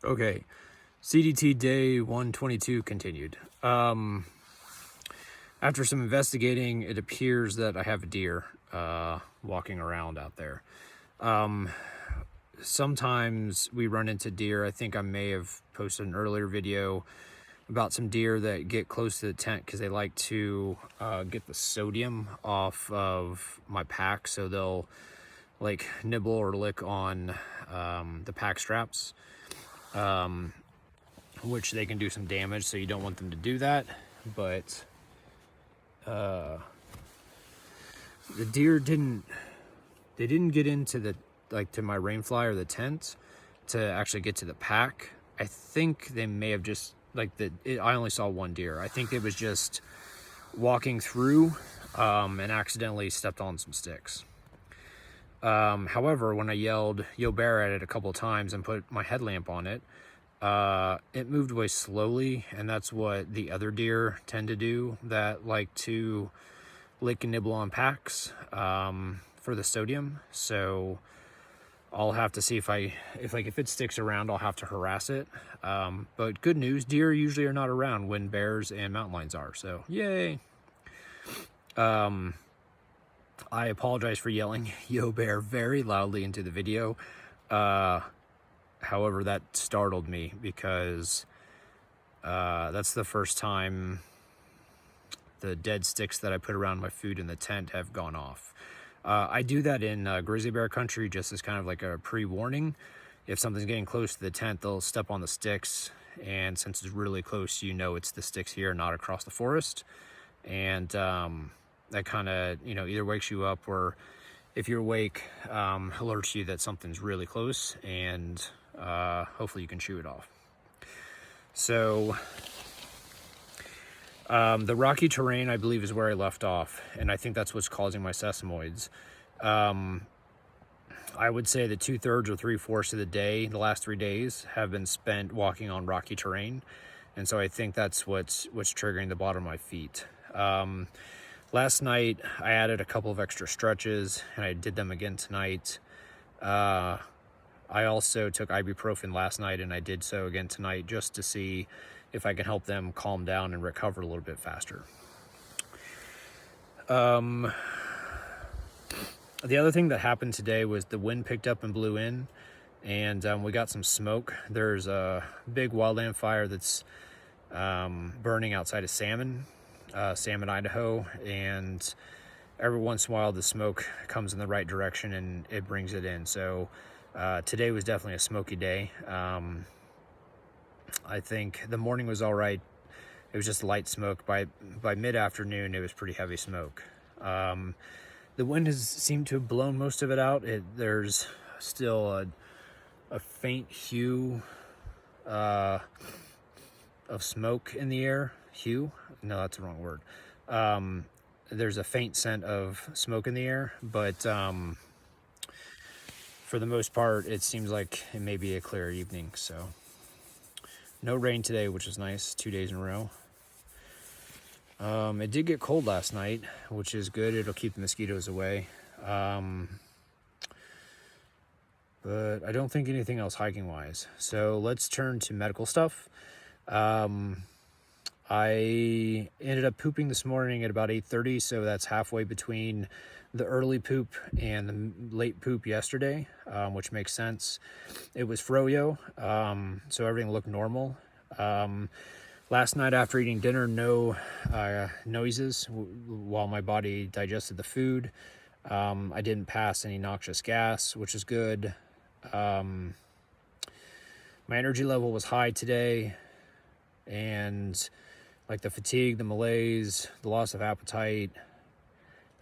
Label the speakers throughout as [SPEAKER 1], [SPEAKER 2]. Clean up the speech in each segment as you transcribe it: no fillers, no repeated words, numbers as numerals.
[SPEAKER 1] Okay, CDT day 122 continued. After some investigating, it appears that I have a deer walking around out there. Sometimes we run into deer. I think I may have posted an earlier video about some deer that get close to the tent because they like to get the sodium off of my pack, so they'll like nibble or lick on the pack straps, which they can do some damage, so you don't want them to do that. But the deer didn't get into the to my rainfly or the tent to actually get to the pack. I think they may have just I only saw one deer. I think it was just walking through and accidentally stepped on some sticks. However, when I yelled "Yo Bear" at it a couple of times and put my headlamp on it, it moved away slowly, and that's what the other deer tend to do that like to lick and nibble on packs for the sodium. So I'll have to see if it sticks around, I'll have to harass it. But good news, deer usually are not around when bears and mountain lions are, so yay. I apologize for yelling "Yo Bear" very loudly into the video. However, that startled me because that's the first time the dead sticks that I put around my food in the tent have gone off. I do that in grizzly bear country just as kind of like a pre-warning. If something's getting close to the tent, they'll step on the sticks, and since it's really close, you know it's the sticks here, not across the forest. And that kind of, either wakes you up, or if you're awake, alerts you that something's really close, and hopefully you can shoo it off. So the rocky terrain, I believe, is where I left off, and I think that's what's causing my sesamoids. I would say that 2/3 or 3/4 of the day, the last 3 days, have been spent walking on rocky terrain, and so I think that's what's triggering the bottom of my feet. Last night, I added a couple of extra stretches, and I did them again tonight. I also took ibuprofen last night, and I did so again tonight just to see if I can help them calm down and recover a little bit faster. The other thing that happened today was the wind picked up and blew in, and we got some smoke. There's a big wildland fire that's burning outside of Salmon, Idaho, and every once in a while the smoke comes in the right direction and it brings it in. So today was definitely a smoky day. I think the morning was all right. It was just light smoke. By mid-afternoon, it was pretty heavy smoke. The wind has seemed to have blown most of it out. There's still a faint hue of smoke in the air. Hue? No, that's the wrong word. There's a faint scent of smoke in the air, but for the most part, it seems like it may be a clear evening. So no rain today, which is nice, 2 days in a row. It did get cold last night, which is good. It'll keep the mosquitoes away. But I don't think anything else hiking wise. So let's turn to medical stuff. I ended up pooping this morning at about 8:30, so that's halfway between the early poop and the late poop yesterday, which makes sense. It was froyo, so everything looked normal. Last night after eating dinner, no noises while my body digested the food. I didn't pass any noxious gas, which is good. My energy level was high today, and like the fatigue, the malaise, the loss of appetite,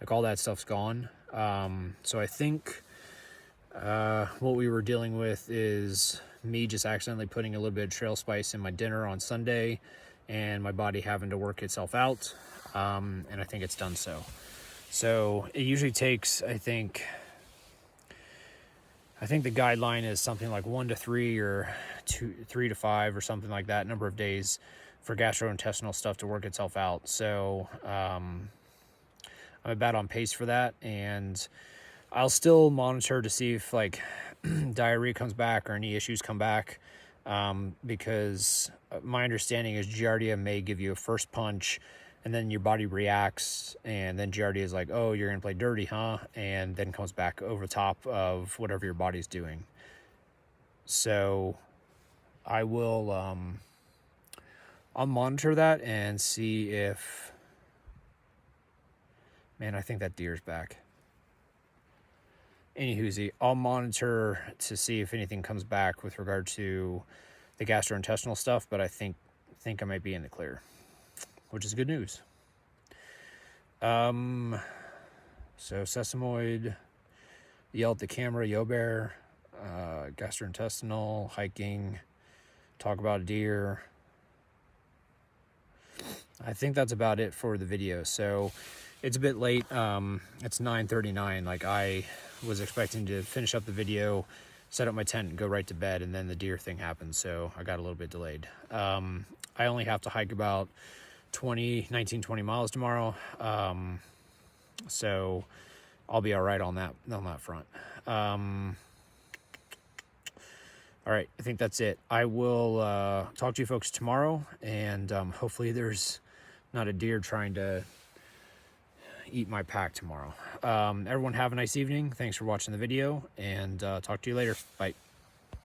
[SPEAKER 1] like all that stuff's gone. So I think what we were dealing with is me just accidentally putting a little bit of trail spice in my dinner on Sunday, and my body having to work itself out, and I think it's done so. So it usually takes, I think the guideline is something like 1 to 3 or 3 to 5 or something like that, number of days for gastrointestinal stuff to work itself out. So I'm about on pace for that, and I'll still monitor to see if like diarrhea comes back or any issues come back. because my understanding is Giardia may give you a first punch and then your body reacts, and then Giardia is like, oh, you're gonna play dirty, huh? And then comes back over top of whatever your body's doing. So I will I'll monitor that and see if, man, I think that deer's back. Anywhoozy, I'll monitor to see if anything comes back with regard to the gastrointestinal stuff, but I think I might be in the clear, which is good news. So sesamoid, yell at the camera, yo bear, gastrointestinal, hiking, talk about a deer. I think that's about it for the video. So it's a bit late. It's 9:39. Like, I was expecting to finish up the video, set up my tent, and go right to bed, and then the deer thing happened, so I got a little bit delayed. I only have to hike about 20 miles tomorrow, so I'll be all right on that front. All right, I think that's it. I will talk to you folks tomorrow, and hopefully there's not a deer trying to eat my pack tomorrow. Everyone have a nice evening. Thanks for watching the video, and talk to you later. Bye.